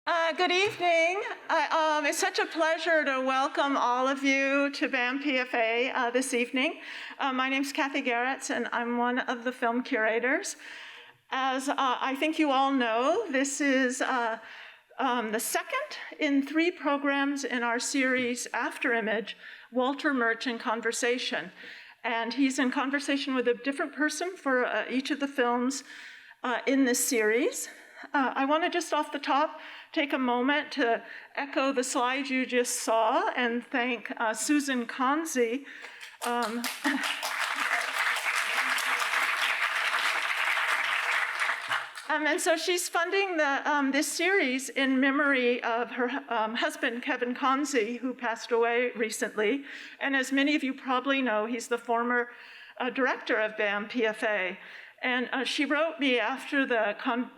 Good evening. It's such a pleasure to welcome all of you to BAM PFA this evening. My name's Kathy Garretts, and I'm one of the film curators. As I think you all know, this is the second in 3 programs in our series Afterimage, Walter Murch in Conversation. And he's in conversation with a different person for each of the films in this series. I want to just off the top take a moment to echo the slide you just saw and thank Susan Conzi. And so she's funding this series in memory of her husband, Kevin Conzi, who passed away recently. And as many of you probably know, he's the former director of BAM PFA. And she wrote me after the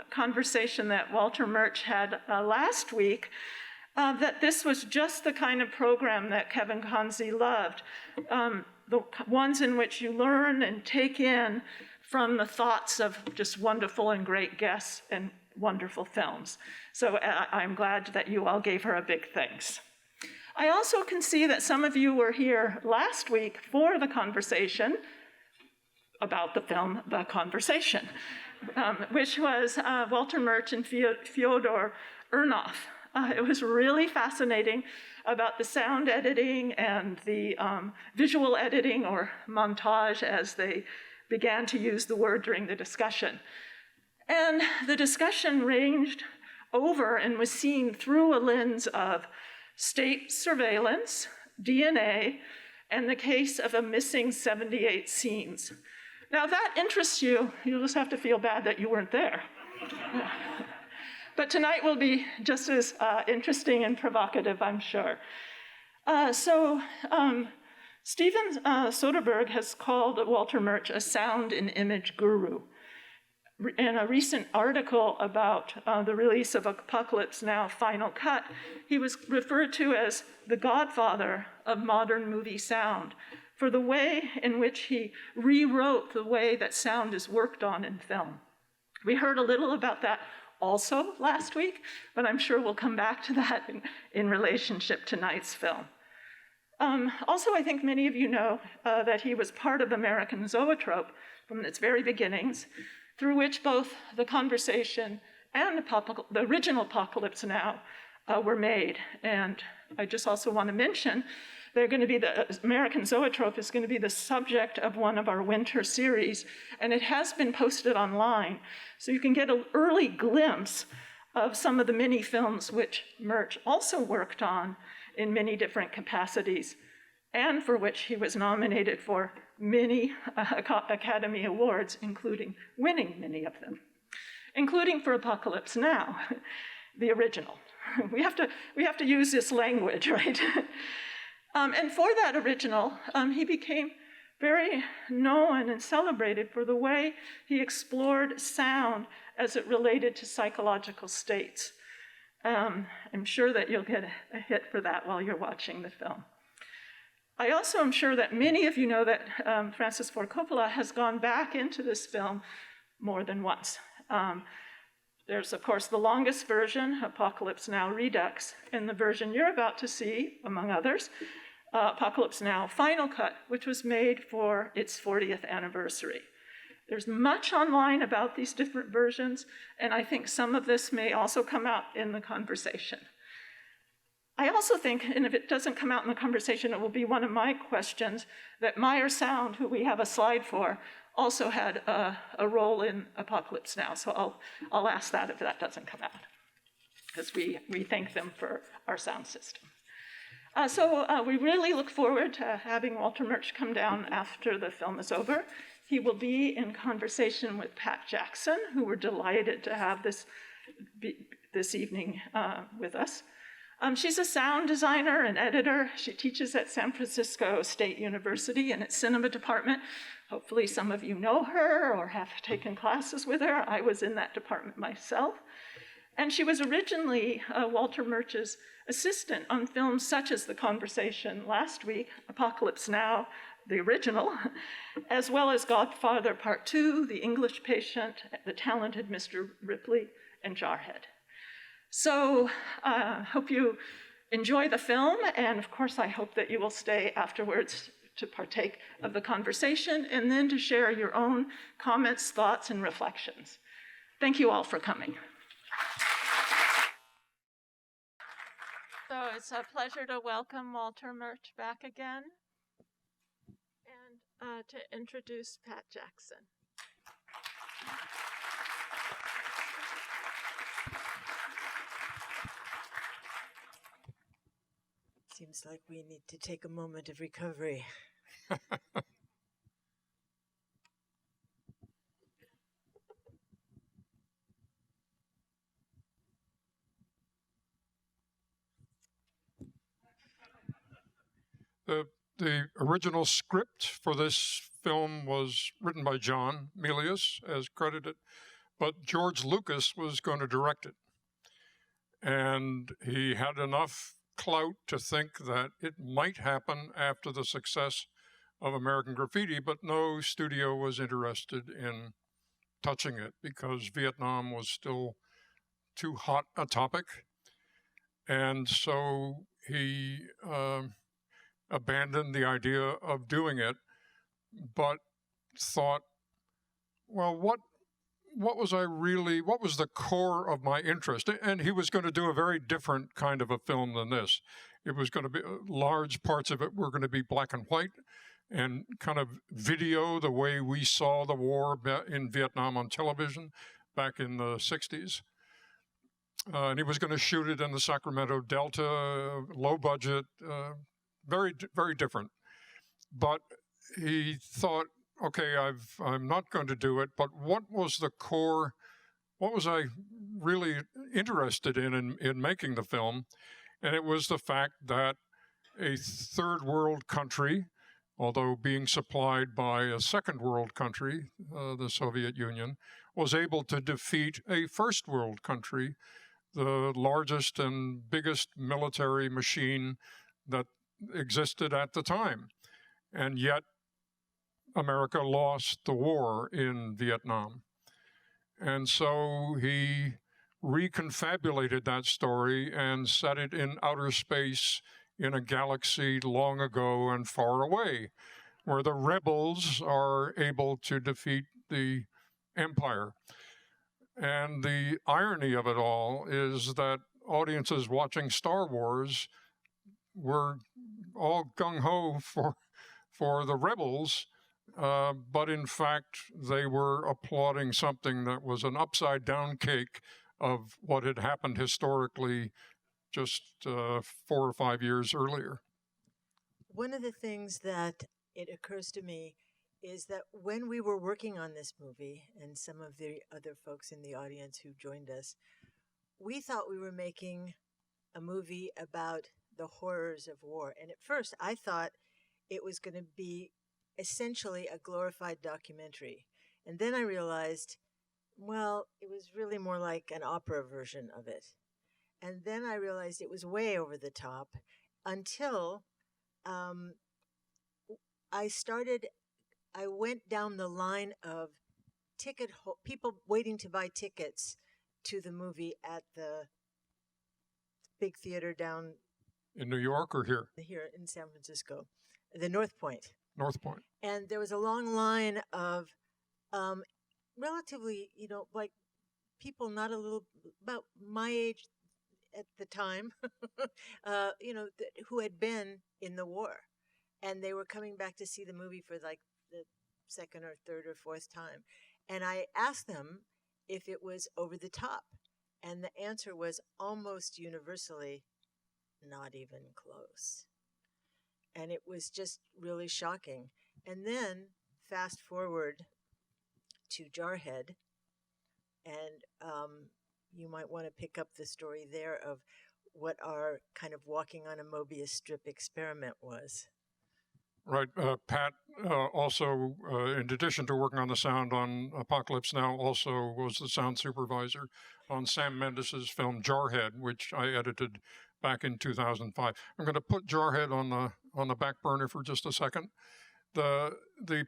conversation that Walter Murch had last week that this was just the kind of program that Kevin Conzi loved, the ones in which you learn and take in from the thoughts of just wonderful and great guests and wonderful films. So I'm glad that you all gave her a big thanks. I also can see that some of you were here last week for the conversation about the film The Conversation, which was Walter Murch and Fyodor Urnov. It was really fascinating about the sound editing and the visual editing, or montage as they began to use the word during the discussion. And the discussion ranged over and was seen through a lens of state surveillance, DNA, and the case of a missing 78 scenes. Now, if that interests you, you'll just have to feel bad that you weren't there. But tonight will be just as interesting and provocative, I'm sure. Steven Soderbergh has called Walter Murch a sound and image guru. In a recent article about the release of Apocalypse Now Final Cut, he was referred to as the godfather of modern movie sound, for the way in which he rewrote the way that sound is worked on in film. We heard a little about that also last week, but I'm sure we'll come back to that in relationship to tonight's film. Also, I think many of you know that he was part of American Zoetrope from its very beginnings, through which both The Conversation and the original Apocalypse Now were made. And I just also want to mention they're going to be the American Zoetrope is going to be the subject of one of our winter series, and it has been posted online. So you can get an early glimpse of some of the mini films which Murch also worked on in many different capacities, and for which he was nominated for many Academy Awards, including winning many of them, including for Apocalypse Now, the original. We have to use this language, right? And for that original, he became very known and celebrated for the way he explored sound as it related to psychological states. I'm sure that you'll get a hit for that while you're watching the film. I also am sure that many of you know that Francis Ford Coppola has gone back into this film more than once. There's, of course, the longest version, Apocalypse Now Redux, and the version you're about to see, among others, Apocalypse Now Final Cut, which was made for its 40th anniversary. There's much online about these different versions, and I think some of this may also come out in the conversation. I also think, and if it doesn't come out in the conversation, it will be one of my questions, that Meyer Sound, who we have a slide for, also had a role in Apocalypse Now. So I'll ask that if that doesn't come out, because we thank them for our sound system. We really look forward to having Walter Murch come down after the film is over. He will be in conversation with Pat Jackson, who we're delighted to have this evening with us. She's a sound designer and editor. She teaches at San Francisco State University in its cinema department. Hopefully some of you know her or have taken classes with her. I was in that department myself. And she was originally Walter Murch's assistant on films such as The Conversation last week, Apocalypse Now, the original, as well as Godfather Part 2, The English Patient, The Talented Mr. Ripley, and Jarhead. So hope you enjoy the film, and of course I hope that you will stay afterwards to partake of the conversation and then to share your own comments, thoughts, and reflections. Thank you all for coming. So it's a pleasure to welcome Walter Murch back again and to introduce Pat Jackson. Seems like we need to take a moment of recovery. The original script for this film was written by John Milius, as credited, but George Lucas was going to direct it. And he had enough clout to think that it might happen after the success of American Graffiti, but no studio was interested in touching it because Vietnam was still too hot a topic. And so he abandoned the idea of doing it, but thought, well, what was the core of my interest? And he was going to do a very different kind of a film than this. It was going to be, large parts of it were going to be black and white and kind of video the way we saw the war in Vietnam on television back in the 60s. And he was going to shoot it in the Sacramento Delta, low budget, very, very different. But he thought, okay, I'm not going to do it, but what was the core, what was I really interested in making the film? And it was the fact that a third world country, although being supplied by a second world country, the Soviet Union, was able to defeat a first world country, the largest and biggest military machine that existed at the time. And yet America lost the war in Vietnam. And so he reconfabulated that story and set it in outer space in a galaxy long ago and far away, where the rebels are able to defeat the empire. And the irony of it all is that audiences watching Star Wars were all gung-ho for the rebels, but in fact, they were applauding something that was an upside-down cake of what had happened historically just 4 or 5 years earlier. One of the things that it occurs to me is that when we were working on this movie, and some of the other folks in the audience who joined us, we thought we were making a movie about the horrors of war. And at first, I thought it was going to be essentially a glorified documentary. And then I realized, well, it was really more like an opera version of it. And then I realized it was way over the top until I went down the line of people waiting to buy tickets to the movie at the big theater down in New York or here? Here in San Francisco, the North Point. North Point. And there was a long line of relatively, like people not a little, about my age at the time, who had been in the war. And they were coming back to see the movie for like the second or third or fourth time. And I asked them if it was over the top. And the answer was almost universally, not even close. And it was just really shocking. And then fast forward to Jarhead, and you might want to pick up the story there of what our kind of walking on a Mobius strip experiment was. Right. Pat also, in addition to working on the sound on Apocalypse Now, also was the sound supervisor on Sam Mendes's film Jarhead, which I edited back in 2005. I'm going to put Jarhead on the back burner for just a second. The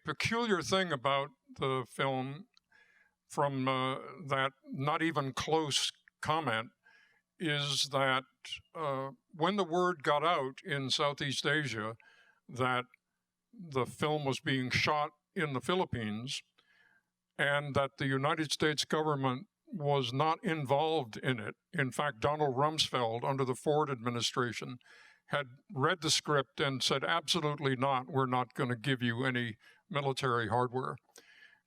peculiar thing about the film, from that not even close comment, is that when the word got out in Southeast Asia that the film was being shot in the Philippines and that the United States government was not involved in it. In fact, Donald Rumsfeld, under the Ford administration, had read the script and said, absolutely not, we're not going to give you any military hardware.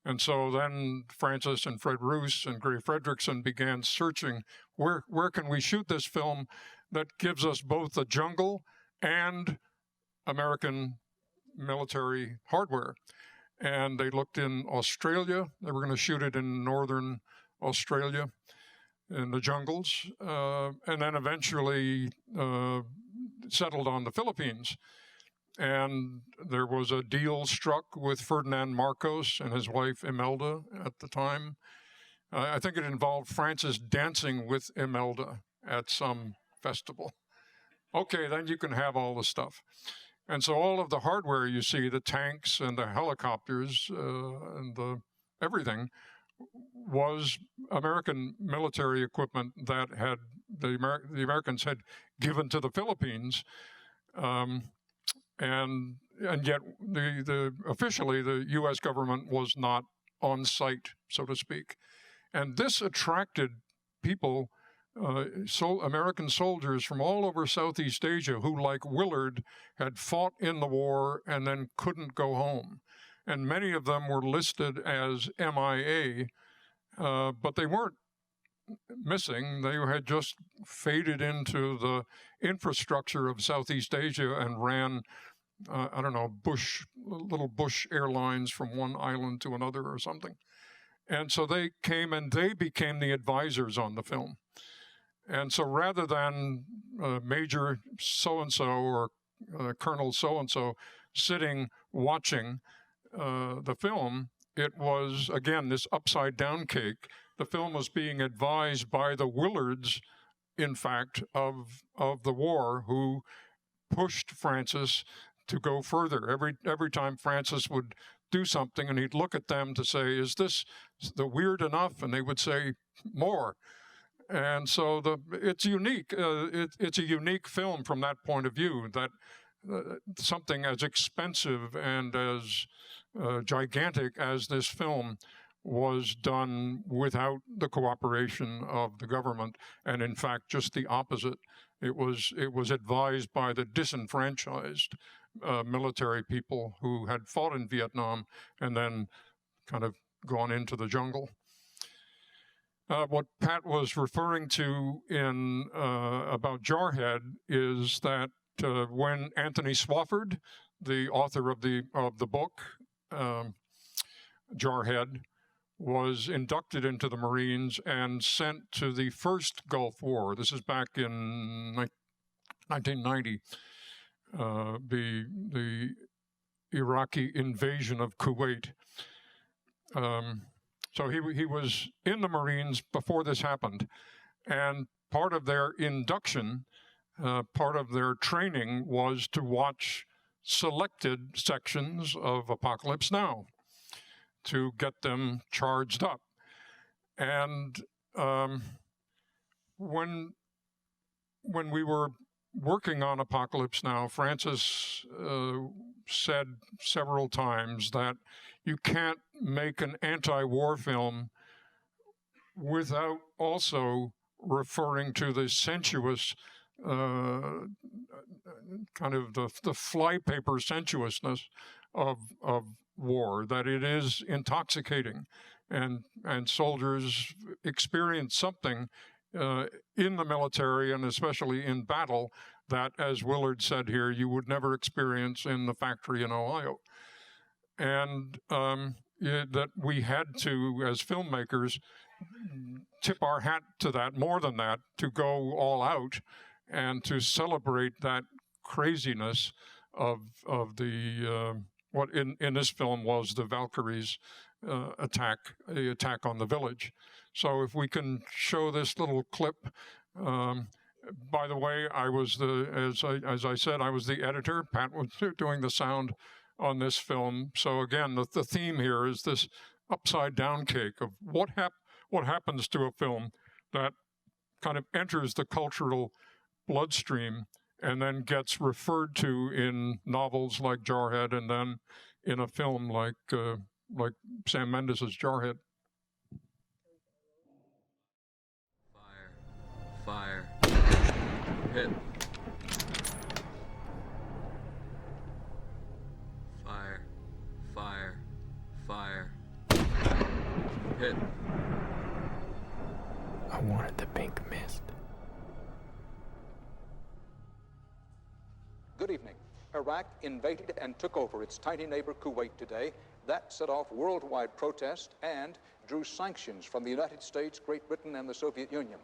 And so then Francis and Fred Roos and Gray Fredrickson began searching, where can we shoot this film that gives us both the jungle and American military hardware? And they looked in Australia. They were going to shoot it in northern Australia in the jungles, and then eventually settled on the Philippines. And there was a deal struck with Ferdinand Marcos and his wife Imelda at the time. I think it involved Francis dancing with Imelda at some festival. Okay, then you can have all the stuff. And so all of the hardware you see, the tanks and the helicopters and the everything, was American military equipment that had the Americans had given to the Philippines. And yet, officially, the U.S. government was not on site, so to speak. And this attracted people, American soldiers from all over Southeast Asia who, like Willard, had fought in the war and then couldn't go home. And many of them were listed as MIA, but they weren't missing. They had just faded into the infrastructure of Southeast Asia and ran, little Bush airlines from one island to another or something. And so they came and they became the advisors on the film. And so rather than Major so-and-so or Colonel so-and-so sitting watching the film, it was, again, this upside-down cake. The film was being advised by the Willards, in fact, of the war, who pushed Francis to go further. Every time Francis would do something, and he'd look at them to say, is this the weird enough? And they would say, more. And so it's unique. It's a unique film from that point of view, that something as expensive and as gigantic as this film was done without the cooperation of the government, and in fact, just the opposite. It was advised by the disenfranchised military people who had fought in Vietnam and then kind of gone into the jungle. What Pat was referring to in about Jarhead is that when Anthony Swofford, the author of the book Jarhead, was inducted into the Marines and sent to the first Gulf War. This is back in 1990, the Iraqi invasion of Kuwait. So he was in the Marines before this happened, and part of their induction, part of their training was to watch selected sections of Apocalypse Now to get them charged up. And when we were working on Apocalypse Now, Francis said several times that you can't make an anti-war film without also referring to the sensuous kind of the flypaper sensuousness of war, that it is intoxicating, and soldiers experience something in the military and especially in battle that, as Willard said here, you would never experience in the factory in Ohio. And that we had to, as filmmakers, tip our hat to that, more than that, to go all out and to celebrate that craziness of the what in this film was the Valkyries' attack, the attack on the village. So if we can show this little clip. By the way, I was as I said, I was the editor. Pat was doing the sound on this film. So again, the theme here is this upside down cake of what happens to a film that kind of enters the cultural bloodstream and then gets referred to in novels like Jarhead, and then in a film like Sam Mendes's Jarhead. Fire. Hit. Fire. Hit. I wanted the pink mist. Good evening. Iraq invaded and took over its tiny neighbor Kuwait today. That set off worldwide protest and drew sanctions from the United States, Great Britain, and the Soviet Union.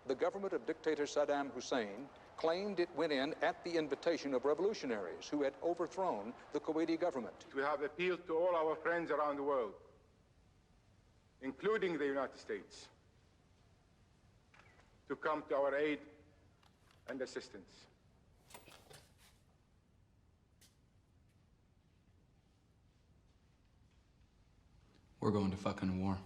The government of dictator Saddam Hussein claimed it went in at the invitation of revolutionaries who had overthrown the Kuwaiti government. We have appealed to all our friends around the world, including the United States, to come to our aid and assistance. We're going to fucking war.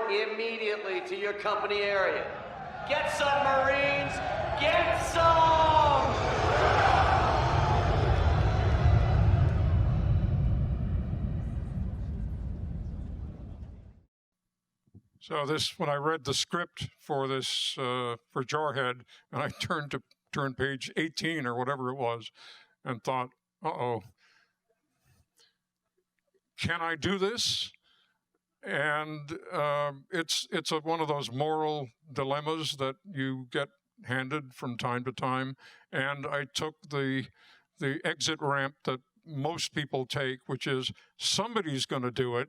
Immediately to your company area. Get some, Marines! Get some! So when I read the script for this, for Jarhead, and I turned page 18 or whatever it was, and thought, uh-oh, can I do this? And it's one of those moral dilemmas that you get handed from time to time. And I took the exit ramp that most people take, which is somebody's going to do it.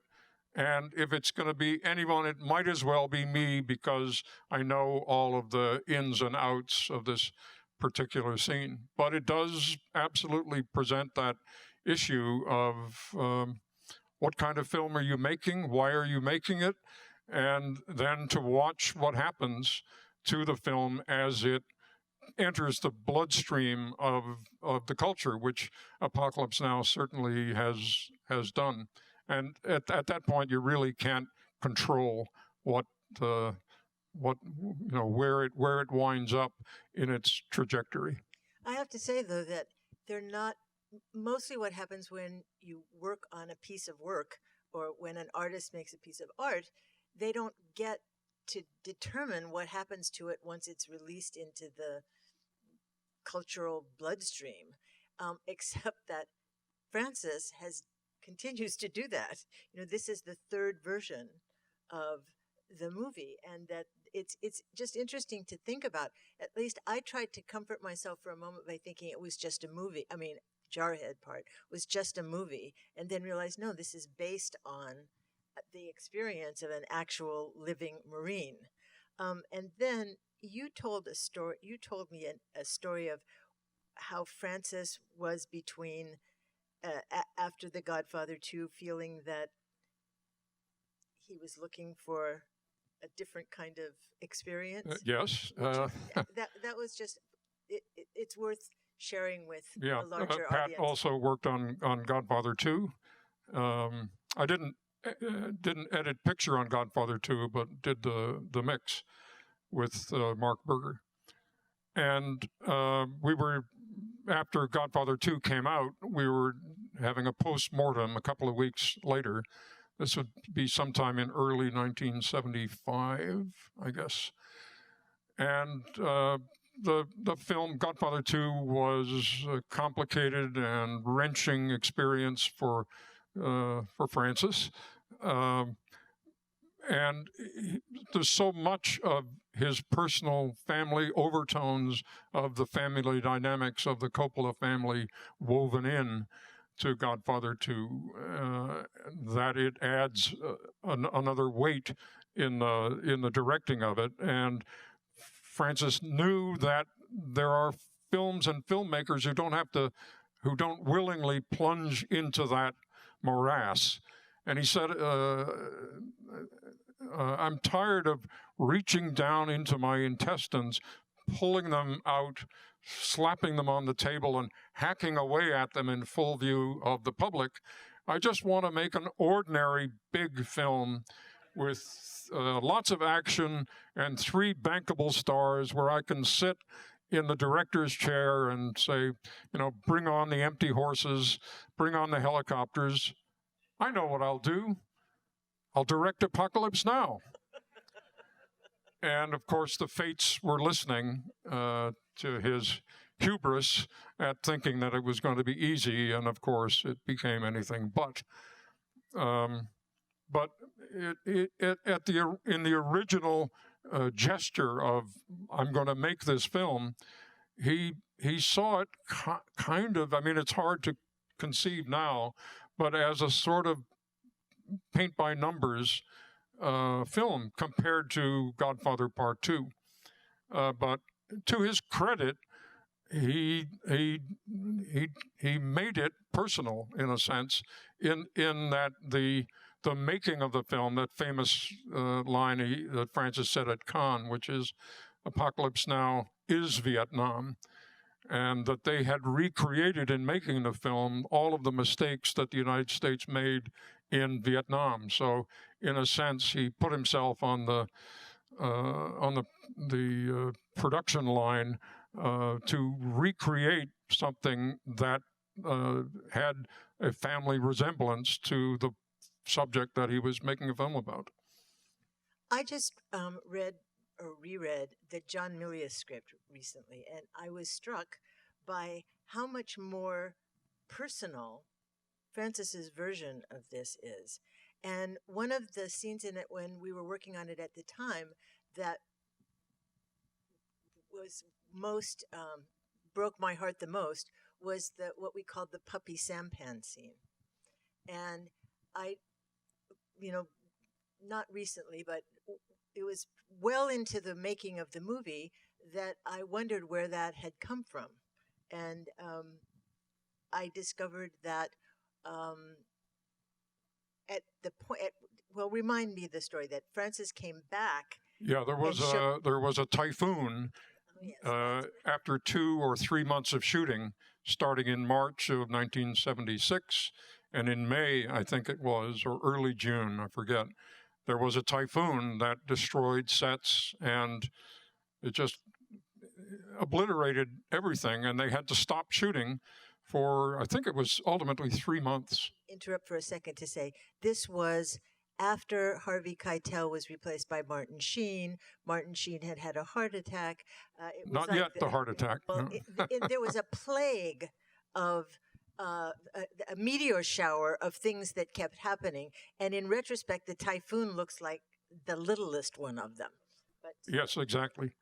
And if it's going to be anyone, it might as well be me, because I know all of the ins and outs of this particular scene. But it does absolutely present that issue of what kind of film are you making? Why are you making it? And then to watch what happens to the film as it enters the bloodstream of the culture, which Apocalypse Now certainly has done. And at that point, you really can't control where it winds up in its trajectory. I have to say, though, that they're not mostly what happens when you work on a piece of work, or when an artist makes a piece of art. They don't get to determine what happens to it once it's released into the cultural bloodstream, except that Francis continues to do that. This is the third version of the movie, and that it's just interesting to think about. At least I tried to comfort myself for a moment by thinking it was just a movie. I mean, Jarhead part was just a movie, and then realized, no, this is based on the experience of an actual living Marine. And then you told me a story of how Francis was between after The Godfather 2, feeling that he was looking for a different kind of experience? Yes. That was just, it's worth sharing with Yeah. a larger Pat audience. also worked on Godfather 2. I didn't edit picture on Godfather 2, but did the mix with Mark Berger. And we were, after Godfather 2 came out, we were having a post-mortem a couple of weeks later. This would be sometime in early 1975, I guess. And the film Godfather 2 was a complicated and wrenching experience for Francis. And there's so much of his personal family overtones of the family dynamics of the Coppola family woven in to Godfather 2 that it adds another weight in the directing of it. And Francis knew that there are films and filmmakers who don't willingly plunge into that morass. And he said, I'm tired of reaching down into my intestines, pulling them out, slapping them on the table, and hacking away at them in full view of the public. I just want to make an ordinary big film with lots of action and 3 bankable stars where I can sit in the director's chair and say, bring on the empty horses, bring on the helicopters. I know what I'll do. I'll direct Apocalypse Now. And of course, the fates were listening to his hubris at thinking that it was going to be easy, and of course, it became anything but. But in the original gesture of I'm going to make this film, he saw it kind of. I mean, it's hard to conceive now, but as a sort of paint by numbers film compared to Godfather Part 2. But to his credit, he made it personal in a sense, in that the making of the film, that famous line that Francis said at Cannes, which is Apocalypse Now is Vietnam, and that they had recreated in making the film all of the mistakes that the United States made in Vietnam. So, in a sense, he put himself on the production line to recreate something that had a family resemblance to the subject that he was making a film about. I just read or reread the John Milius script recently, and I was struck by how much more personal Francis's version of this is. And one of the scenes in it when we were working on it at the time that was most broke my heart the most was what we called the puppy sampan scene. And I, not recently, but it was well into the making of the movie that I wondered where that had come from. And I discovered that at the point, remind me of the story that Francis came back. Yeah, there was a typhoon after 2 or 3 months of shooting, starting in March of 1976, and in May, I think it was, or early June, I forget, there was a typhoon that destroyed sets, and it just obliterated everything, and they had to stop shooting for, I think it was ultimately 3 months. Interrupt for a second to say, this was after Harvey Keitel was replaced by Martin Sheen. Martin Sheen had had a heart attack. It was Not yet the heart attack. Well, no. There was a plague of a meteor shower of things that kept happening. And in retrospect, the typhoon looks like the littlest one of them. But yes, exactly.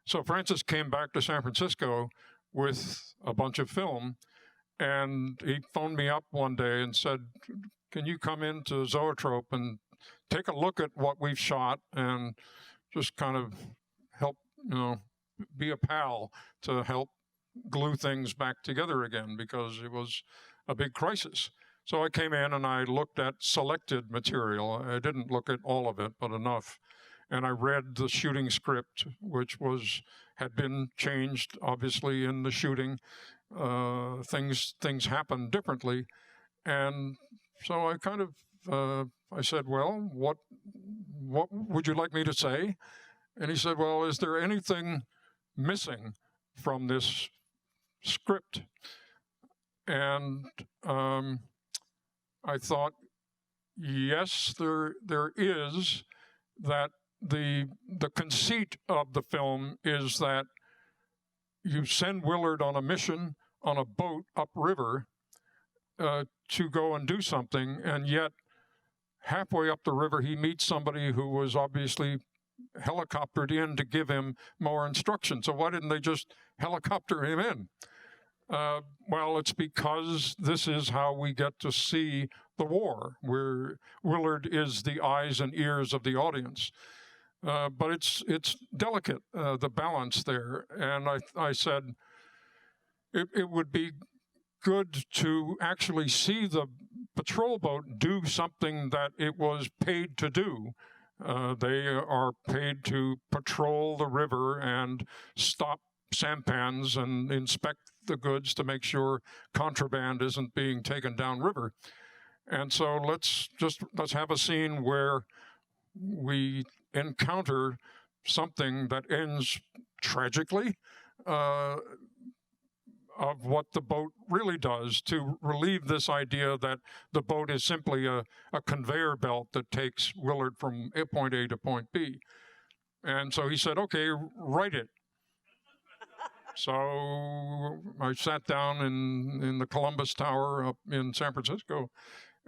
So Francis came back to San Francisco with a bunch of film, and he phoned me up one day and said, can you come into Zoetrope and take a look at what we've shot and just kind of help, be a pal to help glue things back together again, because it was a big crisis. So I came in and I looked at selected material. I didn't look at all of it, but enough. And I read the shooting script, which had been changed, obviously, in the shooting. Things happened differently. And so I kind of, I said, well, what would you like me to say? And he said, well, is there anything missing from this script? And I thought, yes, there is. That the conceit of the film is that you send Willard on a mission on a boat upriver to go and do something, and yet halfway up the river he meets somebody who was obviously helicoptered in to give him more instruction. So why didn't they just helicopter him in? Well, it's because this is how we get to see the war, where Willard is the eyes and ears of the audience. But it's delicate, the balance there. And I said it would be good to actually see the patrol boat do something that it was paid to do. They are paid to patrol the river and stop sampans and inspect the goods to make sure contraband isn't being taken downriver. And so let's have a scene where we encounter something that ends tragically, of what the boat really does, to relieve this idea that the boat is simply a conveyor belt that takes Willard from point A to point B. And so he said, okay, write it. So I sat down in the Columbus Tower up in San Francisco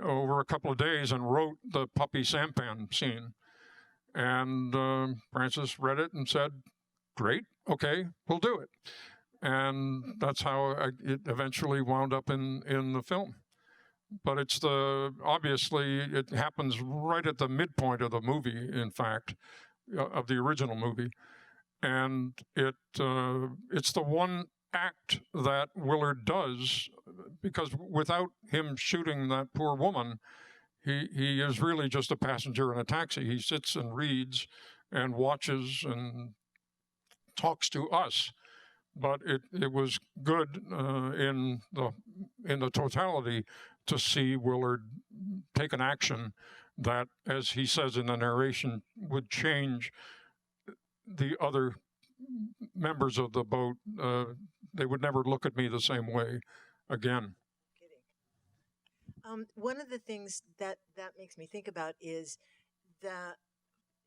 over a couple of days and wrote the puppy sampan scene. And Francis read it and said, great, okay, we'll do it. And that's how it eventually wound up in the film. But obviously it happens right at the midpoint of the movie, in fact, of the original movie. And it's the one act that Willard does, because without him shooting that poor woman, he is really just a passenger in a taxi. He sits and reads and watches and talks to us. But it was good in the totality to see Willard take an action that, as he says in the narration, would change the other members of the boat. They would never look at me the same way again. One of the things that makes me think about is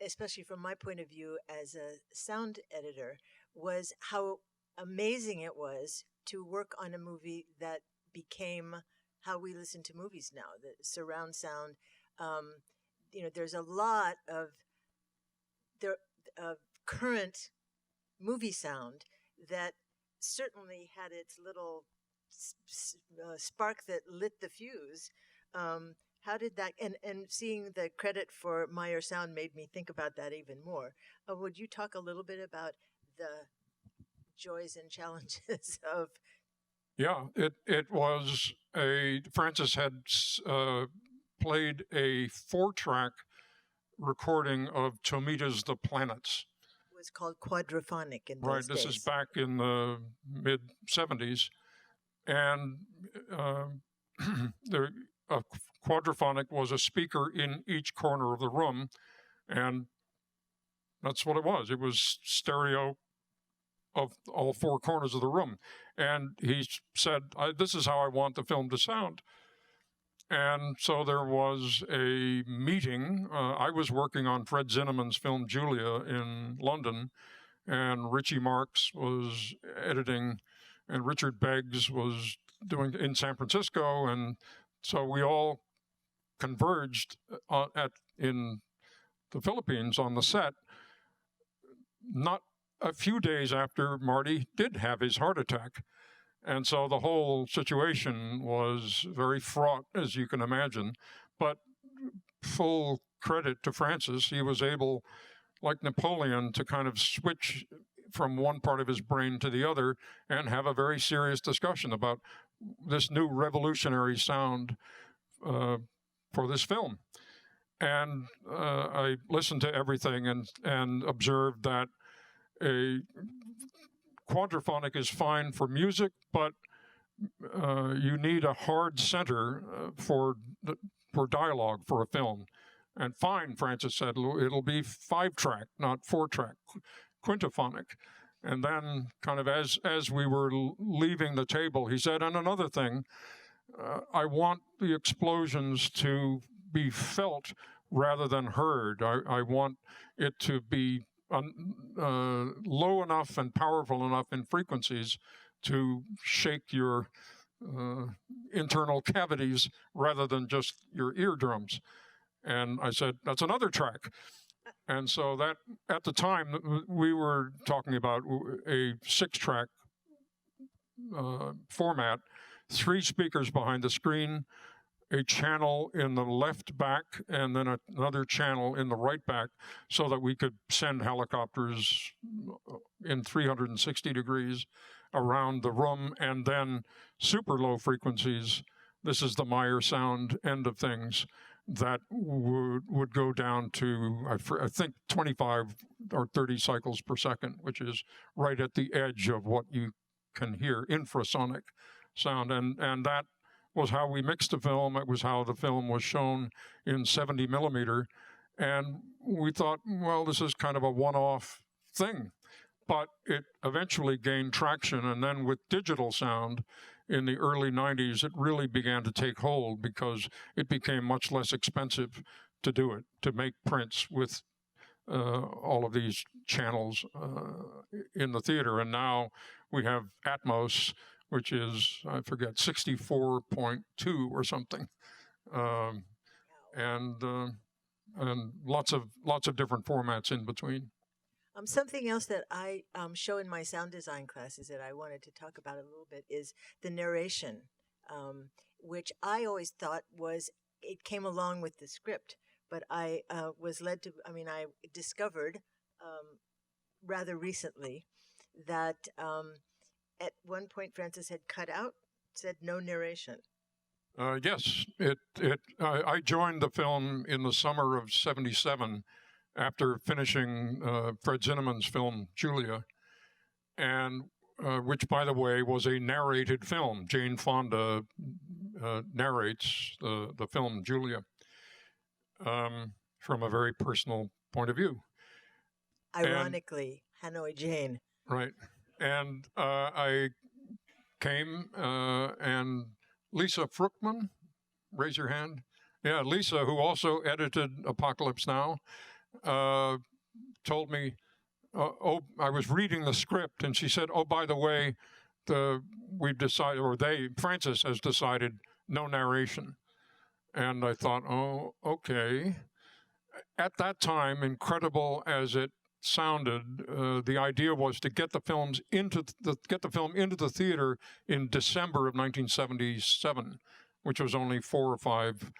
especially from my point of view as a sound editor, was how amazing it was to work on a movie that became how we listen to movies now, the surround sound. There's a lot of current movie sound that certainly had its little spark that lit the fuse. How did that, and seeing the credit for Meyer Sound made me think about that even more. Would you talk a little bit about the joys and challenges of? Yeah, it was Francis had played a 4-track recording of Tomita's The Planets. It was called quadraphonic in those Right, this days. is back in the mid-70s. And a quadraphonic was a speaker in each corner of the room, and that's what it was. It was stereo of all 4 corners of the room. And he said, this is how I want the film to sound. And so there was a meeting. I was working on Fred Zinnemann's film Julia in London, and Richie Marks was editing, and Richard Beggs was doing in San Francisco. And so we all converged in the Philippines on the set, not a few days after Marty did have his heart attack. And so the whole situation was very fraught, as you can imagine. But full credit to Francis. He was able, like Napoleon, to kind of switch from one part of his brain to the other and have a very serious discussion about this new revolutionary sound for this film. And I listened to everything and observed that a quadraphonic is fine for music, but you need a hard center for dialogue for a film. And fine, Francis said, it'll be 5-track, not 4-track, quintaphonic. And then kind of as we were leaving the table, he said, and another thing, I want the explosions to be felt rather than heard. I want it to be low enough and powerful enough in frequencies to shake your internal cavities rather than just your eardrums. And I said, that's another track. And so that, at the time, we were talking about a 6-track format, 3 speakers behind the screen, a channel in the left back, and then another channel in the right back, so that we could send helicopters in 360 degrees around the room, and then super low frequencies. This is the Meyer sound end of things that would go down to, I think, 25 or 30 cycles per second, which is right at the edge of what you can hear, infrasonic sound. And that was how we mixed the film. It was how the film was shown in 70 millimeter. And we thought, well, this is kind of a one-off thing. But it eventually gained traction. And then with digital sound in the early 90s, it really began to take hold because it became much less expensive to do it, to make prints with all of these channels in the theater. And now we have Atmos, which is, I forget, 64.2 or something. And lots of different formats in between. Something else that I show in my sound design classes that I wanted to talk about a little bit is the narration, which I always thought it came along with the script, but I was led to, I discovered rather recently that at one point Francis had said no narration. Yes, I joined the film in the summer of '77 after finishing Fred Zinnemann's film Julia, and which, by the way, was a narrated film. Jane Fonda narrates the film Julia from a very personal point of view. Ironically, Hanoi Jane. Right. And I came, and Lisa Fruchtman, raise your hand. Yeah, Lisa, who also edited Apocalypse Now, told me, I was reading the script, and she said, oh, by the way, Francis has decided no narration. And I thought, oh, okay. At that time, incredible as it sounded, the idea was to get the film into the theater in December of 1977, which was only 4 or 5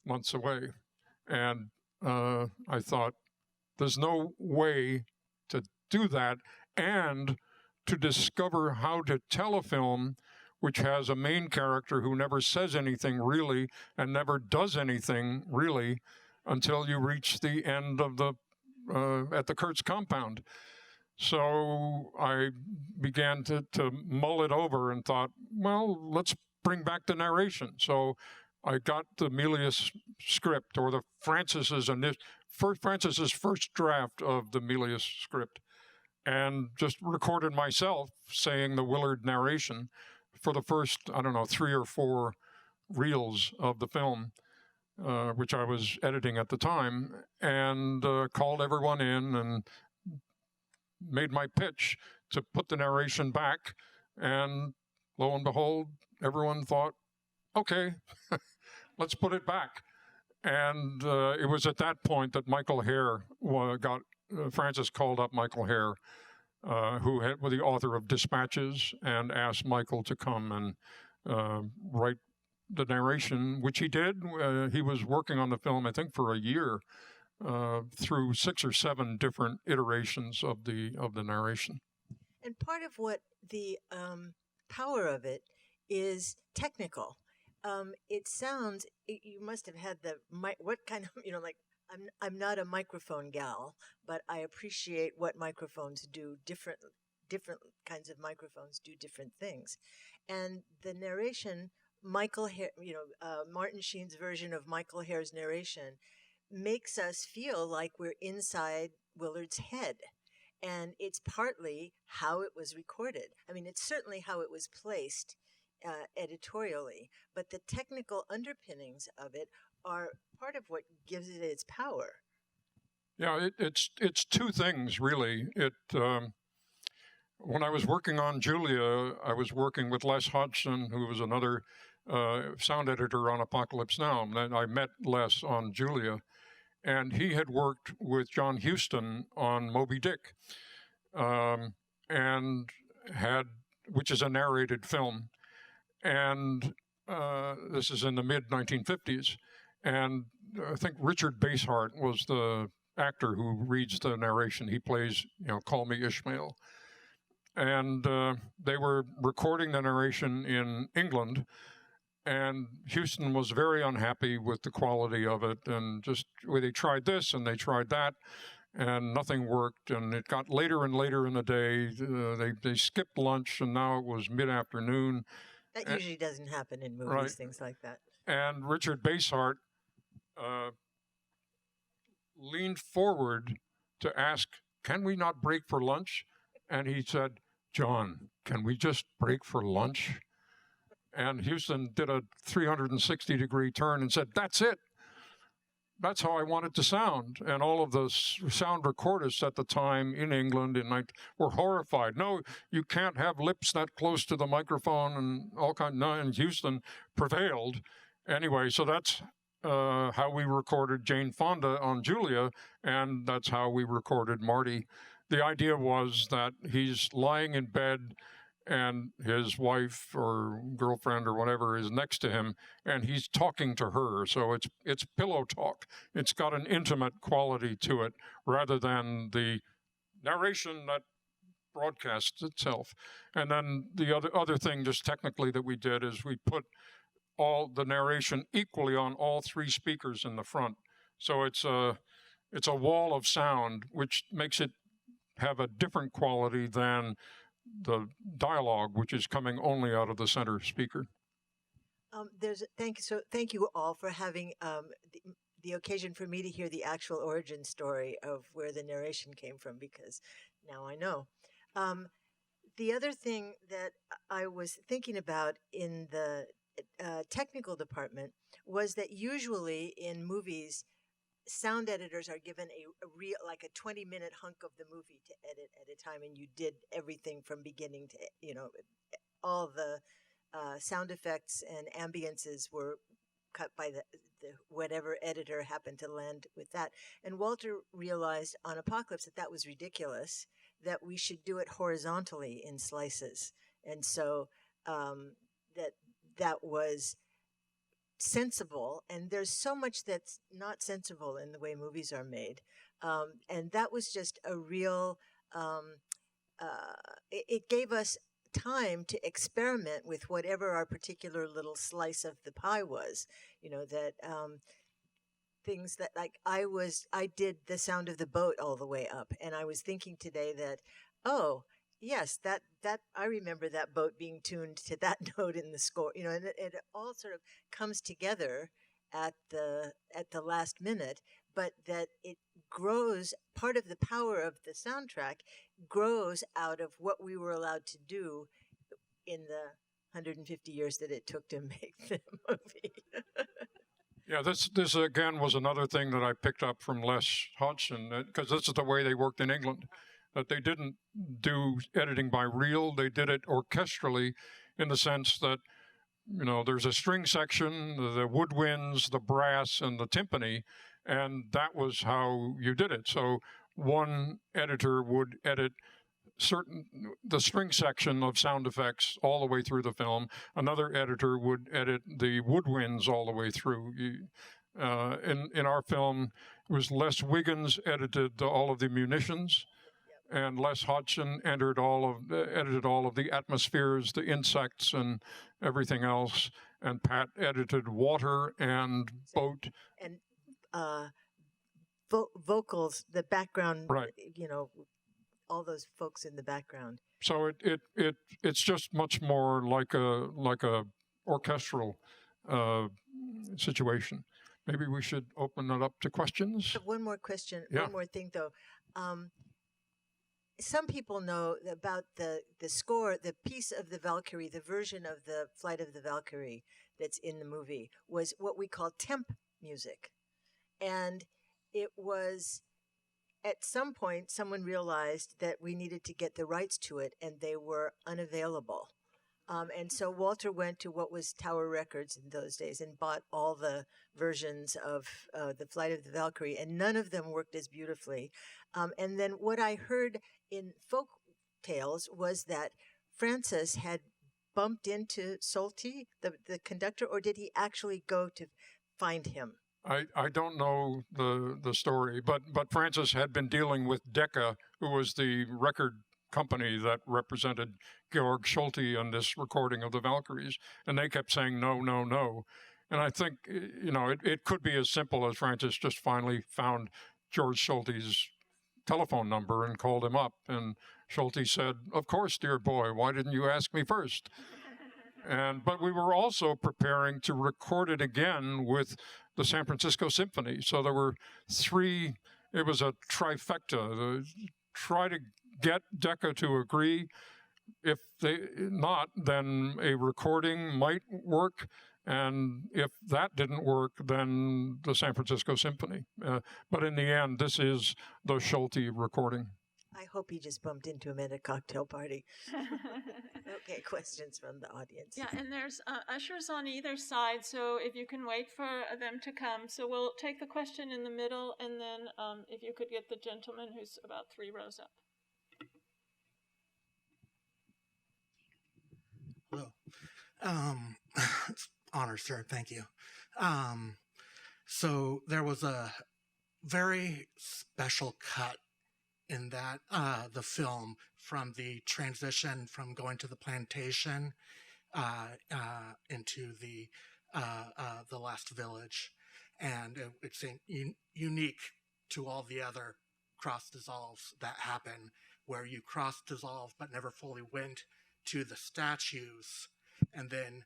months away. And I thought, there's no way to do that and to discover how to tell a film which has a main character who never says anything really and never does anything really until you reach the end of at the Kurtz compound. So I began to mull it over and thought, well, let's bring back the narration. So I got the Milius script, or Francis's first draft of the Milius script, and just recorded myself saying the Willard narration for the first, 3 or 4 reels of the film, which I was editing at the time, and called everyone in and made my pitch to put the narration back. And lo and behold, everyone thought, okay, let's put it back. And it was at that point that Michael Hare Francis called up Michael Hare, who was the author of Dispatches, and asked Michael to come and write the narration, which he did. He was working on the film, I think, for a year, through 6 or 7 different iterations of the narration. And part of what the power of it is technical. It sounds, you must have had what kind of, like, I'm not a microphone gal, but I appreciate what microphones do. Different kinds of microphones do different things. And the narration, Martin Sheen's version of Michael Hare's narration makes us feel like we're inside Willard's head. And it's partly how it was recorded. I mean, it's certainly how it was placed editorially, but the technical underpinnings of it are part of what gives it its power. Yeah, it's two things, really. When I was working on Julia, I was working with Les Hodgson, who was another sound editor on Apocalypse Now. And I met Les on Julia, and he had worked with John Huston on Moby Dick, which is a narrated film. And this is in the mid-1950s. And I think Richard Basehart was the actor who reads the narration. He plays, Call Me Ishmael. And they were recording the narration in England, and Houston was very unhappy with the quality of it, and they tried this and they tried that, and nothing worked, and it got later and later in the day. They skipped lunch, and now it was mid-afternoon. That usually doesn't happen in movies, right. Things like that. And Richard Basehart leaned forward to ask, can we not break for lunch? And he said, John, can we just break for lunch? And Houston did a 360-degree turn and said, that's it. That's how I want it to sound. And all of the sound recordists at the time in England were horrified. No, you can't have lips that close to the microphone and all kinds. No, and Houston prevailed. Anyway, so that's how we recorded Jane Fonda on Julia, and that's how we recorded Marty. The idea was that he's lying in bed and his wife or girlfriend or whatever is next to him, and he's talking to her. So it's pillow talk. It's got an intimate quality to it rather than the narration that broadcasts itself. And then the other thing just technically that we did is we put all the narration equally on all three speakers in the front. So it's a wall of sound, which makes it have a different quality than the dialogue, which is coming only out of the center speaker. Thank you all for having the occasion for me to hear the actual origin story of where the narration came from, because now I know. The other thing that I was thinking about in the technical department was that usually in movies, sound editors are given a 20-minute hunk of the movie to edit at a time, and you did everything from beginning to, all the sound effects and ambiences were cut by the whatever editor happened to land with that. And Walter realized on Apocalypse that was ridiculous, that we should do it horizontally in slices. And so that was sensible, and there's so much that's not sensible in the way movies are made, and that was just a real it gave us time to experiment with whatever our particular little slice of the pie was, that things that, like, I did The Sound of the Boat all the way up, and I was thinking today that, oh yes, that I remember that boat being tuned to that note in the score, and it all sort of comes together at the last minute, but that it grows, part of the power of the soundtrack grows out of what we were allowed to do in the 150 years that it took to make the movie. Yeah, this again was another thing that I picked up from Les Hodgson, because this is the way they worked in England. That they didn't do editing by reel, they did it orchestrally, in the sense that, there's a string section, the woodwinds, the brass, and the timpani, and that was how you did it. So one editor would edit the string section of sound effects all the way through the film. Another editor would edit the woodwinds all the way through. In our film, it was Les Wiggins edited all of the munitions. and Les Hodgson edited all of the atmospheres, the insects, and everything else. And Pat edited water and boat. And vocals, the background, Right. all those folks in the background. So it's just much more like a orchestral situation. Maybe we should open it up to questions. One more question. Yeah. One more thing, though. Some people know about the score, the piece of the Valkyrie, the version of the Flight of the Valkyrie that's in the movie was what we call temp music. And it was, at some point, someone realized that we needed to get the rights to it, and they were unavailable. And so Walter went to what was Tower Records in those days and bought all the versions of the Flight of the Valkyrie, and none of them worked as beautifully. And then what I heard in folk tales was that Francis had bumped into Solti, the conductor, or did he actually go to find him? I don't know the story, but Francis had been dealing with Decca, who was the record company that represented Georg Solti on this recording of the Valkyries, and they kept saying no, no, no. And I think, it could be as simple as Francis just finally found George Solti's telephone number and called him up, and Solti said, "Of course, dear boy, why didn't you ask me first?" But we were also preparing to record it again with the San Francisco Symphony. So there were three, it was a trifecta. Try to get Decca to agree. If they not, then a recording might work. And if that didn't work, then the San Francisco Symphony. But in the end, this is the Solti recording. I hope he just bumped into him at a cocktail party. Okay, questions from the audience. Yeah, and there's ushers on either side, so if you can wait for them to come. So we'll take the question in the middle, and then if you could get the gentleman who's about 3 rows up. Hello. Honor, sir. Thank you. So there was a very special cut in that the film from the transition from going to the plantation into the last village, and it's unique to all the other cross dissolves that happen, where you cross dissolve but never fully went to the statues, and then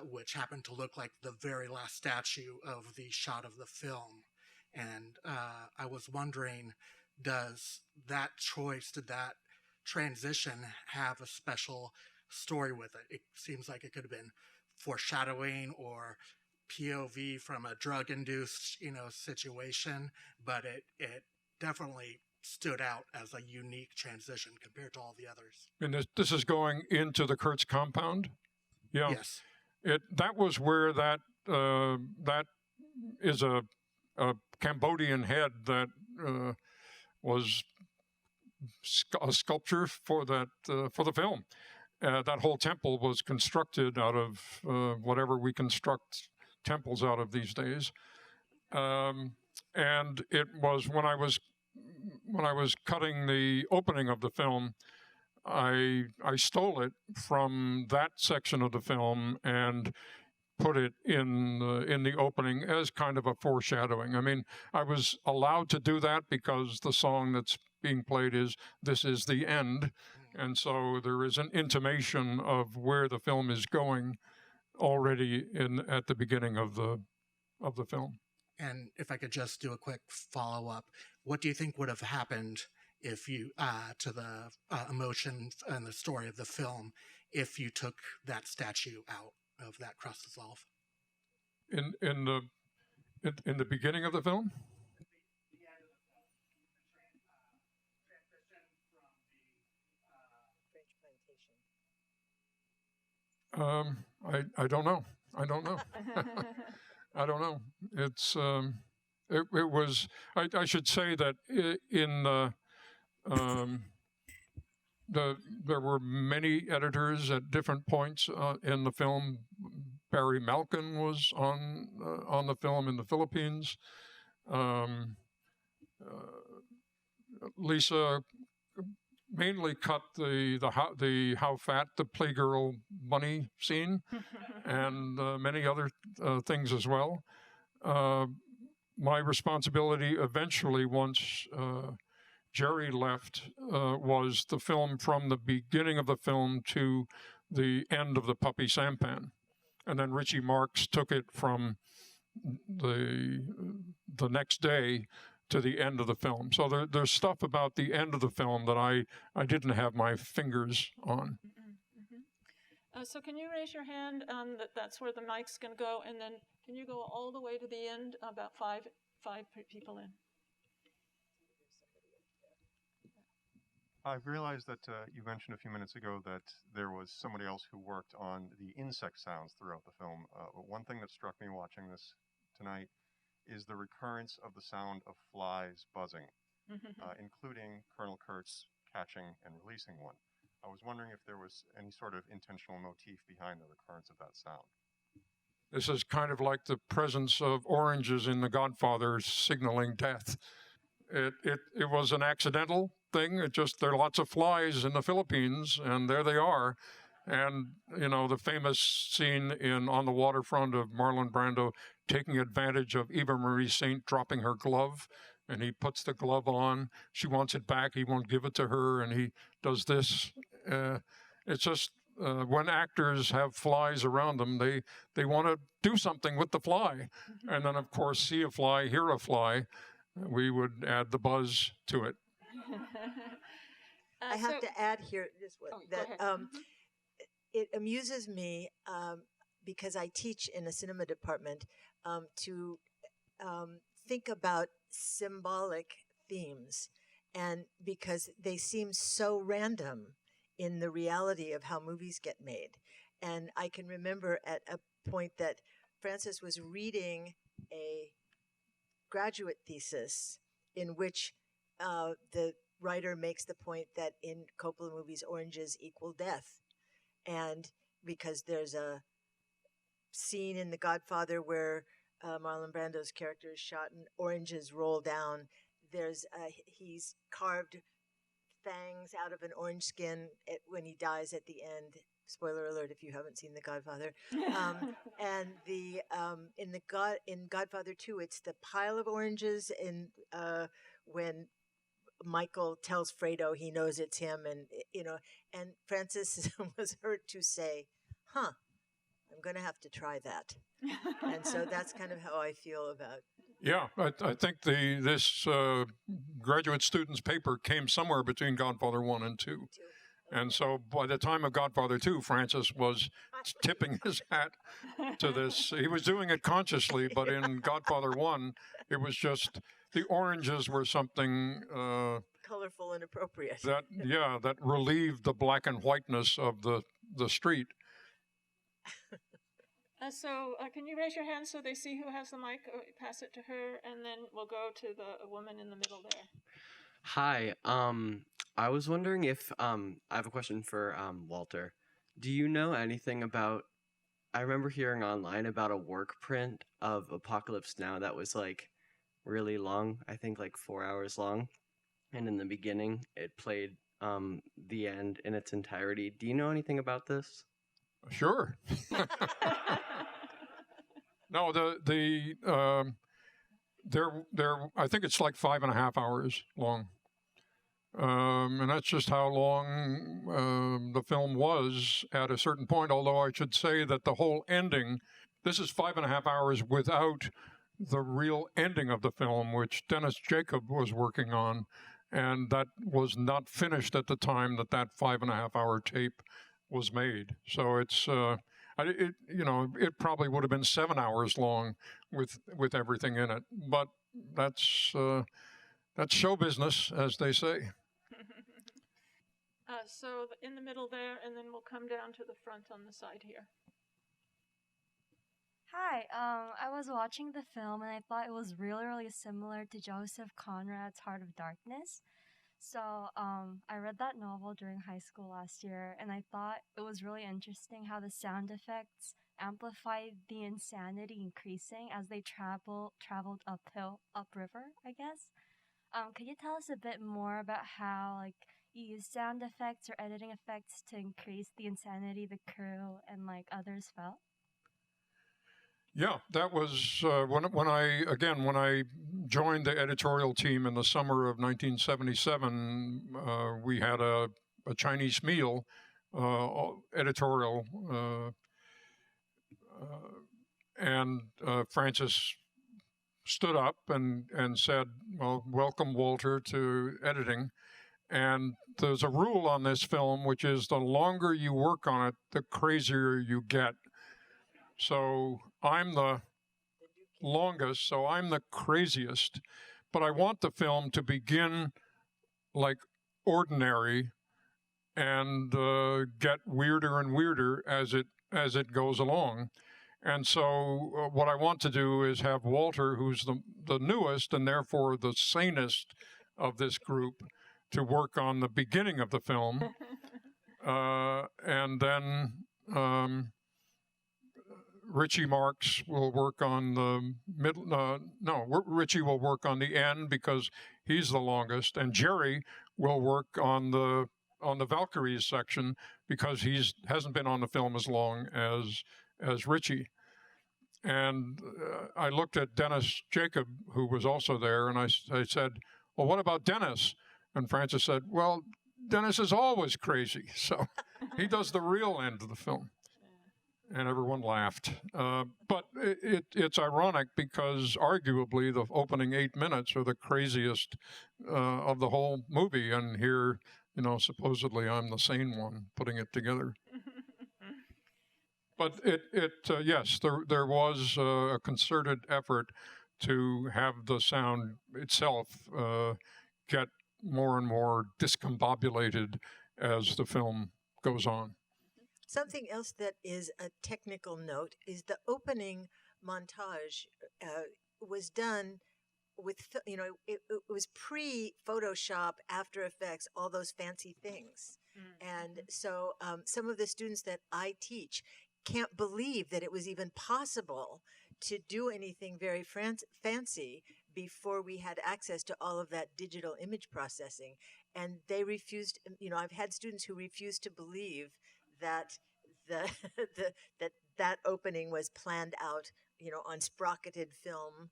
which happened to look like the very last statue of the shot of the film. And I was wondering, did that transition have a special story with it? It seems like it could have been foreshadowing or POV from a drug-induced, situation, but it definitely stood out as a unique transition compared to all the others. And this is going into the Kurtz compound? Yeah. Yes. That was where that is a Cambodian head that was a sculpture for the film. That whole temple was constructed out of whatever we construct temples out of these days, and it was when I was cutting the opening of the film, I stole it from that section of the film and put it in the opening as kind of a foreshadowing. I mean, I was allowed to do that because the song that's being played is "This Is the End," and so there is an intimation of where the film is going already at the beginning of the film. And if I could just do a quick follow-up, what do you think would have happened if you to the emotion and the story of the film if you took that statue out of that cross dissolve? In the beginning of the film? I don't know. I don't know. I don't know. It's it was. I should say that there were many editors at different points in the film. Barry Malkin was on the film in the Philippines. Lisa mainly cut the how fat the Playgirl bunny scene, and many other things as well. My responsibility eventually, once Jerry left, was the film from the beginning of the film to the end of the puppy sampan, and then Richie Marks took it from the next day to the end of the film. So there's stuff about the end of the film that I didn't have my fingers on. So can you raise your hand? That's where the mic's going to go, and then can you go all the way to the end? About five people in. I've realized that you mentioned a few minutes ago that there was somebody else who worked on the insect sounds throughout the film. One thing that struck me watching this tonight is the recurrence of the sound of flies buzzing, including Colonel Kurtz catching and releasing one. I was wondering if there was any sort of intentional motif behind the recurrence of that sound. This is kind of like the presence of oranges in The Godfather signaling death. It was an accidental thing. There are lots of flies in the Philippines, and there they are. And, you know, the famous scene On the Waterfront of Marlon Brando taking advantage of Eva Marie Saint dropping her glove, and he puts the glove on. She wants it back. He won't give it to her, and he does this. It's just when actors have flies around them, they want to do something with the fly. And then, of course, see a fly, hear a fly. We would add the buzz to it. I have to add here it amuses me because I teach in a cinema department to think about symbolic themes, and because they seem so random in the reality of how movies get made. And I can remember at a point that Francis was reading a graduate thesis in which the writer makes the point that in Coppola movies, oranges equal death. And because there's a scene in The Godfather where Marlon Brando's character is shot and oranges roll down, he's carved fangs out of an orange skin when he dies at the end. Spoiler alert if you haven't seen The Godfather. And in Godfather 2, it's the pile of oranges when Michael tells Fredo he knows it's him, and Francis was heard to say, "Huh, I'm going to have to try that." And so that's kind of how I feel about. Yeah, I think this graduate student's paper came somewhere between Godfather 1 and 2. And so by the time of Godfather 2, Francis was tipping his hat to this. He was doing it consciously, but in Godfather 1, it was just the oranges were something colorful and appropriate. that relieved the black and whiteness of the street. So can you raise your hand so they see who has the mic? Pass it to her, and then we'll go to the woman in the middle there. Hi. I was wondering if I have a question for Walter. Do you know anything about? I remember hearing online about a work print of Apocalypse Now that was like really long. I think like 4 hours long, and in the beginning it played the end in its entirety. Do you know anything about this? Sure. No, I think it's like 5.5 hours long. And that's just how long the film was at a certain point, although I should say that the whole ending, this is 5.5 hours without the real ending of the film, which Dennis Jacob was working on, and that was not finished at the time that 5.5 hour tape was made. So it probably would have been 7 hours long with everything in it. But that's show business, as they say. So in the middle there, and then we'll come down to the front on the side here. Hi, I was watching the film and I thought it was really, really similar to Joseph Conrad's Heart of Darkness. So I read that novel during high school last year, and I thought it was really interesting how the sound effects amplified the insanity increasing as they traveled upriver, I guess. Could you tell us a bit more about how you used sound effects or editing effects to increase the insanity the crew and like others felt? Yeah, that was when I joined the editorial team in the summer of 1977. We had a Chinese meal editorial, and Francis stood up and said, "Well, welcome, Walter, to editing." And there's a rule on this film, which is the longer you work on it, the crazier you get. So I'm the longest, so I'm the craziest. But I want the film to begin like ordinary and get weirder and weirder as it goes along. And so what I want to do is have Walter, who's the newest and therefore the sanest of this group, to work on the beginning of the film. And then Richie Marks will work on the middle. Richie will work on the end because he's the longest. And Jerry will work on the Valkyries section because hasn't been on the film as long as Richie. And I looked at Dennis Jacob, who was also there, and I said, "Well, what about Dennis?" And Francis said, "Well, Dennis is always crazy, so he does the real end of the film." And everyone laughed. But it's ironic because arguably the opening 8 minutes are the craziest of the whole movie, and here, supposedly I'm the sane one putting it together. But yes, there was a concerted effort to have the sound itself get more and more discombobulated as the film goes on. Something else that is a technical note is the opening montage was done with, it was pre-Photoshop, After Effects, all those fancy things. And so some of the students that I teach can't believe that it was even possible to do anything very fancy before we had access to all of that digital image processing. And they refused, I've had students who refused to believe that that opening was planned out, on sprocketed film,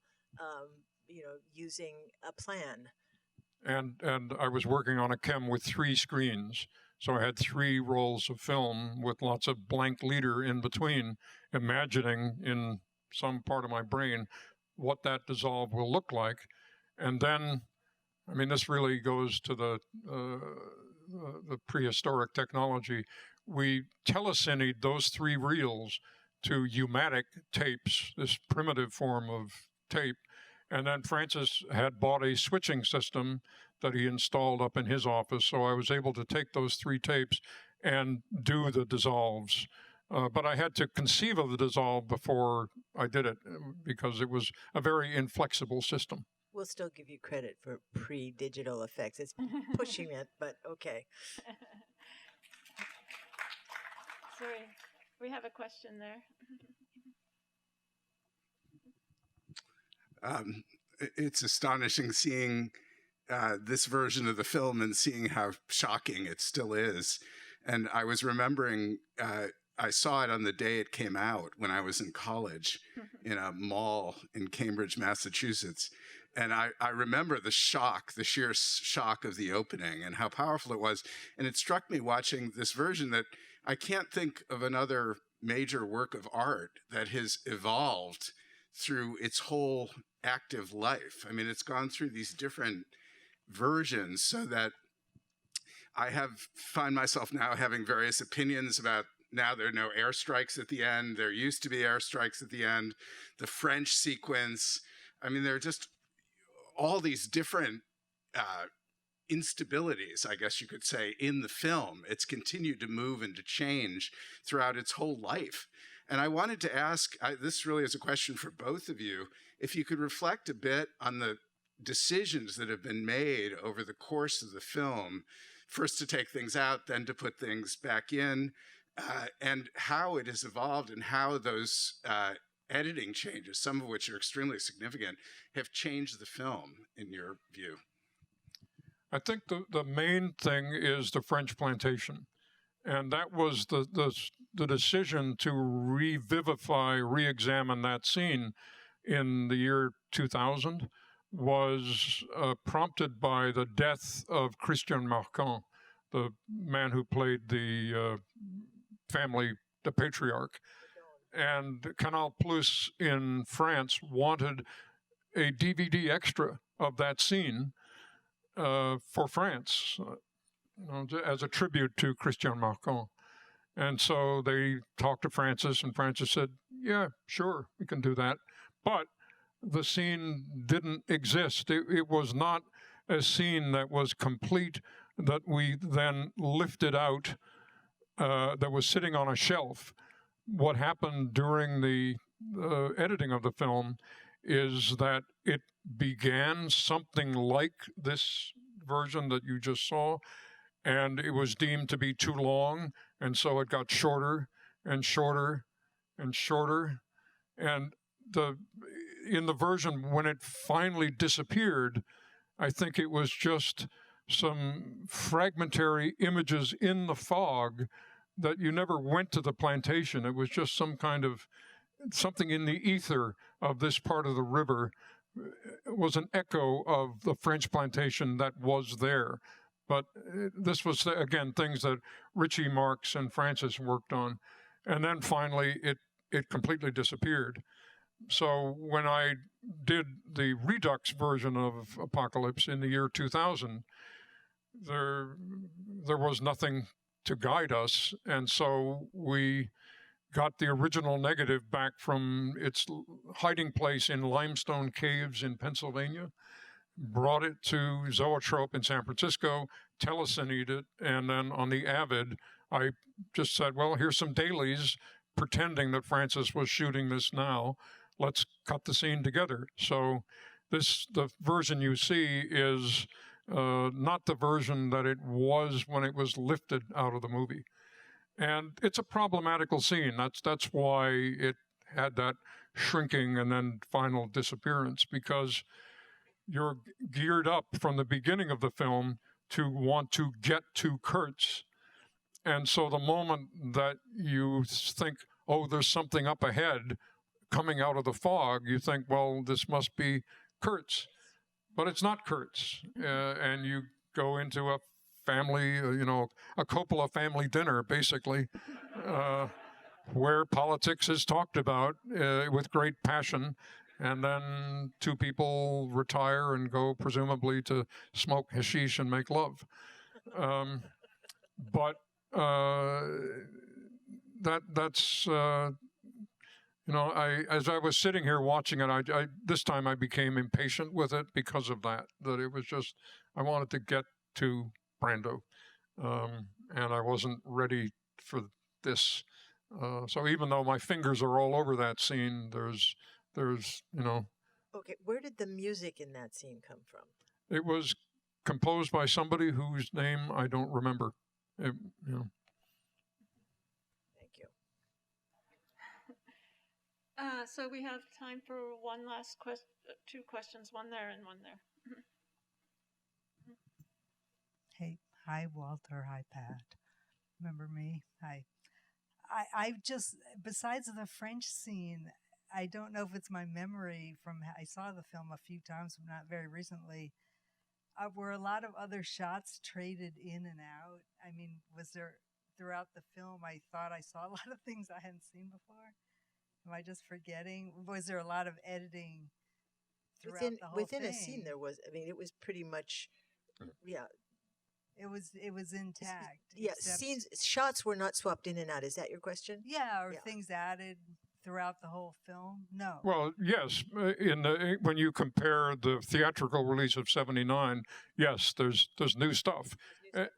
using a plan. And I was working on a chem with 3 screens. So I had 3 rolls of film with lots of blank leader in between, imagining in some part of my brain what that dissolve will look like. And then, this really goes to the prehistoric technology. We telecinied those 3 reels to U-matic tapes, this primitive form of tape. And then Francis had bought a switching system that he installed up in his office. So I was able to take those 3 tapes and do the dissolves. But I had to conceive of the dissolve before I did it because it was a very inflexible system. We'll still give you credit for pre-digital effects. It's pushing it, but okay. Sorry, we have a question there. It's astonishing seeing this version of the film and seeing how shocking it still is. And I was remembering, I saw it on the day it came out when I was in college in a mall in Cambridge, Massachusetts. And I remember the sheer shock of the opening and how powerful it was. And it struck me watching this version that I can't think of another major work of art that has evolved through its whole active life. It's gone through these different versions so that I find myself now having various opinions about, now there are no airstrikes at the end. There used to be airstrikes at the end. The French sequence. There are just all these different instabilities, I guess you could say, in the film. It's continued to move and to change throughout its whole life. And I wanted to ask, this really is a question for both of you, if you could reflect a bit on the decisions that have been made over the course of the film, first to take things out, then to put things back in, and how it has evolved and how those editing changes, some of which are extremely significant, have changed the film, in your view. I think the main thing is the French plantation. And that was the decision to revivify, re-examine that scene in the year 2000 was prompted by the death of Christian Marquand, the man who played the patriarch. And Canal Plus in France wanted a DVD extra of that scene for France, as a tribute to Christian Marquand. And so they talked to Francis, and Francis said, yeah, sure, we can do that. But the scene didn't exist. It was not a scene that was complete, that we then lifted out, that was sitting on a shelf. What happened during the editing of the film is that it began something like this version that you just saw, and it was deemed to be too long, and so it got shorter and shorter and shorter. And in the version, when it finally disappeared, I think it was just some fragmentary images in the fog that you never went to the plantation. It was just some kind of something in the ether of this part of the river. It was an echo of the French plantation that was there. But this was, again, things that Richie Marx and Francis worked on. And then finally, it completely disappeared. So when I did the Redux version of Apocalypse in the year 2000, there was nothing to guide us. And so we got the original negative back from its hiding place in limestone caves in Pennsylvania, brought it to Zoetrope in San Francisco, telecined it, and then on the Avid, I just said, well, here's some dailies, pretending that Francis was shooting this now. Let's cut the scene together. So the version you see is not the version that it was when it was lifted out of the movie. And it's a problematical scene. That's why it had that shrinking and then final disappearance, because you're geared up from the beginning of the film to want to get to Kurtz. And so the moment that you think, oh, there's something up ahead coming out of the fog, you think, well, this must be Kurtz. But it's not Kurtz. And you go into a family, a Coppola family dinner, basically, where politics is talked about with great passion. And then two people retire and go presumably to smoke hashish and make love. But that's as I was sitting here watching it, this time I became impatient with it because of that it was just, I wanted to get to Brando, and I wasn't ready for this. So even though my fingers are all over that scene, there's Okay, where did the music in that scene come from? It was composed by somebody whose name I don't remember. Thank you. So we have time for one last question, two questions, one there and one there. Hey, hi, Walter. Hi, Pat. Remember me? Hi. I just, besides the French scene, I don't know if it's my memory from, I saw the film a few times, but not very recently. Were a lot of other shots traded in and out? I mean, was there, throughout the film, I thought I saw a lot of things I hadn't seen before? Am I just forgetting? Was there a lot of editing throughout the whole within thing? a scene? There was. I mean, it was pretty much, yeah. It was intact. Yeah, shots were not swapped in and out. Is that your question? Yeah, or things added throughout the whole film? No. Well, yes. When you compare the theatrical release of '79, yes, there's new stuff,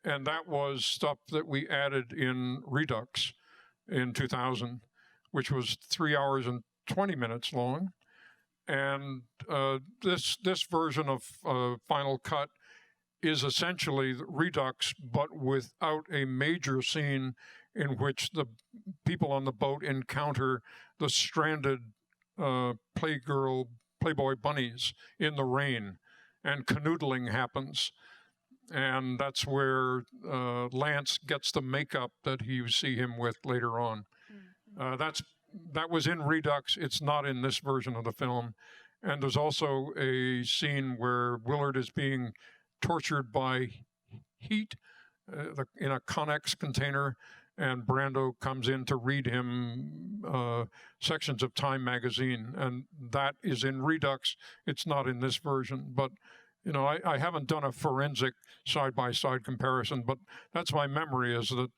and that was stuff that we added in Redux in 2000, which was 3 hours and 20 minutes long, and this version of Final Cut is essentially Redux, but without a major scene in which the people on the boat encounter the stranded Playboy bunnies in the rain, and canoodling happens. And that's where Lance gets the makeup that you see him with later on. That was in Redux. It's not in this version of the film. And there's also a scene where Willard is being tortured by heat in a Connex container, and Brando comes in to read him sections of Time magazine, and that is in Redux. It's not in this version, but you know, I haven't done a forensic side-by-side comparison, but that's my memory, is that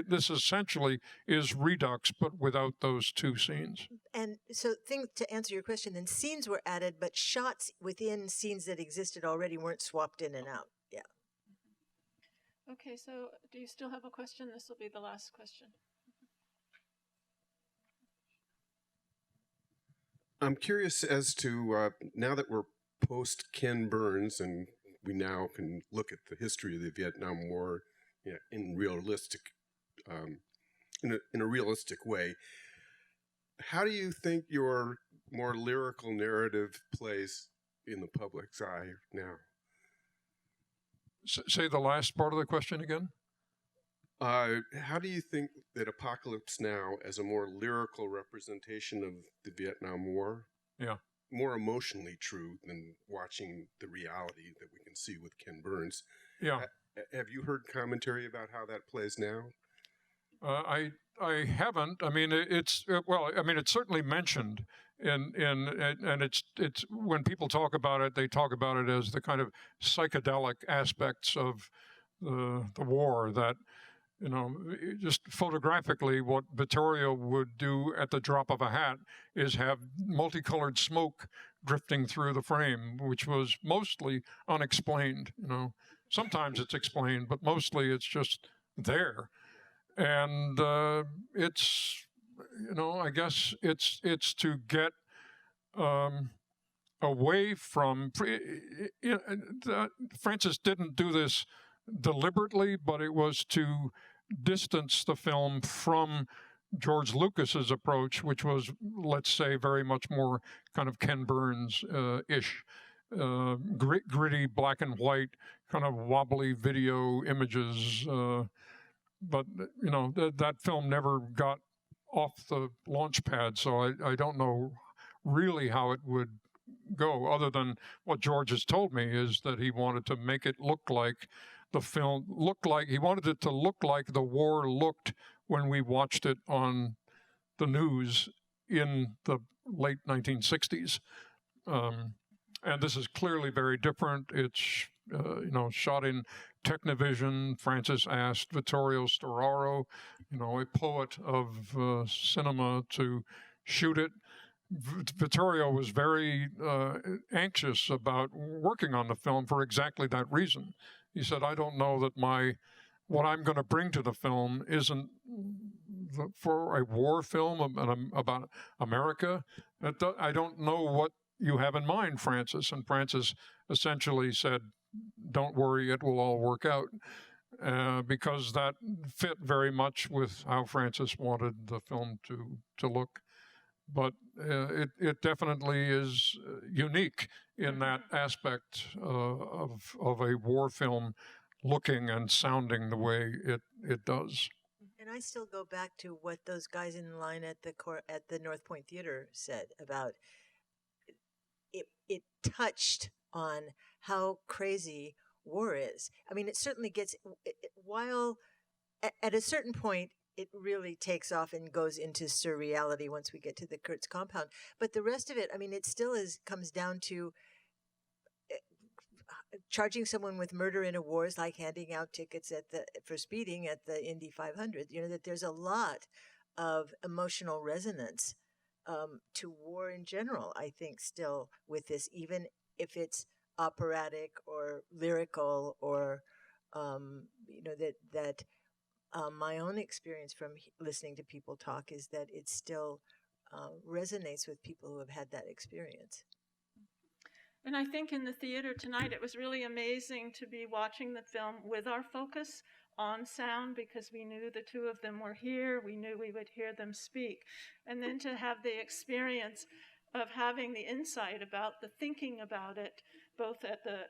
this essentially is Redux, but without those two scenes. And so, to answer your question, then scenes were added, but shots within scenes that existed already weren't swapped in and out. Yeah. Okay, so do you still have a question? This will be the last question. I'm curious as to, now that we're post Ken Burns and we now can look at the history of the Vietnam War in a realistic way, how do you think your more lyrical narrative plays in the public's eye now? Say the last part of the question again. How do you think that Apocalypse Now, as a more lyrical representation of the Vietnam War, more emotionally true than watching the reality that we can see with Ken Burns? Yeah. Have you heard commentary about how that plays now? I haven't. I mean, it's certainly mentioned, and it's when people talk about it, they talk about it as the kind of psychedelic aspects of the war that, you know, just photographically, what Vittorio would do at the drop of a hat is have multicolored smoke drifting through the frame, which was mostly unexplained. You know, sometimes it's explained, but mostly it's just there. And it's, you know, I guess it's to get away from. Francis didn't do this deliberately, but it was to distance the film from George Lucas's approach, which was, let's say, very much more kind of Ken Burns-ish, gritty black and white, kind of wobbly video images. But you know, that film never got off the launch pad, so I don't know really how it would go, other than what George has told me is that he wanted to make it look like the film he wanted it to look like the war looked when we watched it on the news in the late 1960s. And this is clearly very different. It's you know, shot in Technivision. Francis asked Vittorio Storaro, you know, a poet of cinema, to shoot it. Vittorio was very anxious about working on the film for exactly that reason. He said, I don't know that what I'm going to bring to the film isn't for a war film about America. I don't know what you have in mind, Francis. And Francis essentially said, don't worry, it will all work out. Because that fit very much with how Francis wanted the film to look. But it definitely is unique in that aspect of a war film looking and sounding the way it does. And I still go back to what those guys in line at the North Point Theater said about it. It touched on how crazy war is. I mean, it certainly gets, while at a certain point, it really takes off and goes into surreality once we get to the Kurtz compound. But the rest of it, I mean, it still comes down to charging someone with murder in a war is like handing out tickets for speeding at the Indy 500. You know, that there's a lot of emotional resonance to war in general, I think, still with this, even if it's operatic or lyrical or, you know, that my own experience from listening to people talk is that it still resonates with people who have had that experience. And I think in the theater tonight, it was really amazing to be watching the film with our focus on sound, because we knew the two of them were here. We knew we would hear them speak. And then to have the experience of having the insight about the thinking about it, both at the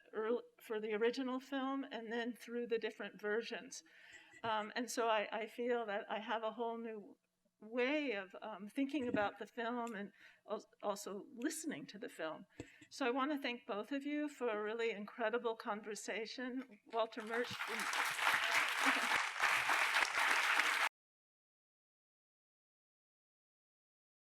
for the original film and then through the different versions. And so I feel that I have a whole new way of thinking about the film and also listening to the film. So I want to thank both of you for a really incredible conversation. Walter Murch.